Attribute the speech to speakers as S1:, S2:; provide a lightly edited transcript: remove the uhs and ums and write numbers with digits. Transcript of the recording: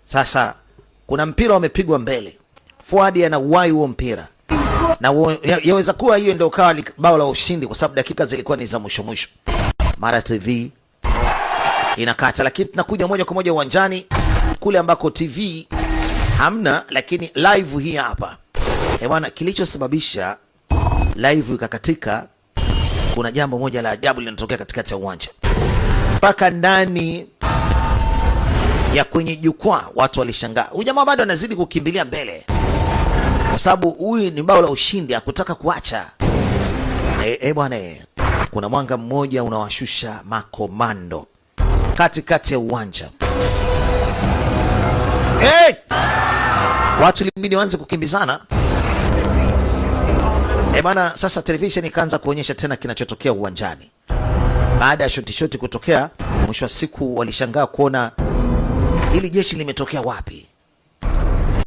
S1: Sasa kuna mpira umepigwa mbele, Fuadi anauwai huo mpira, na yaweza kuwa hiyo ndio kawa bao la ushindi, kwa sababu dakika zilikuwa ni za mwisho mwisho. Mara TV inakata, lakini tunakuja moja kwa moja uwanjani kule ambako TV hamna, lakini live hii hapa. Bwana, kilichosababisha live ikakatika, kuna jambo moja la ajabu linatokea katikati ya uwanja. Mpaka ndani ya kwenye jukwaa watu walishangaa. Huyu jamaa bado anazidi kukimbilia mbele, kwa sababu huyu ni bao la ushindi, hakutaka kuacha. Bwana, kuna mwanga mmoja unawashusha makomando katikati ya uwanja. Watu libidi waanze kukimbizana. Bwana, sasa television ikaanza kuonyesha tena kinachotokea uwanjani. Baada ya shoti kutokea, mwisho wa siku walishangaa kuona hili jeshi limetokea wapi.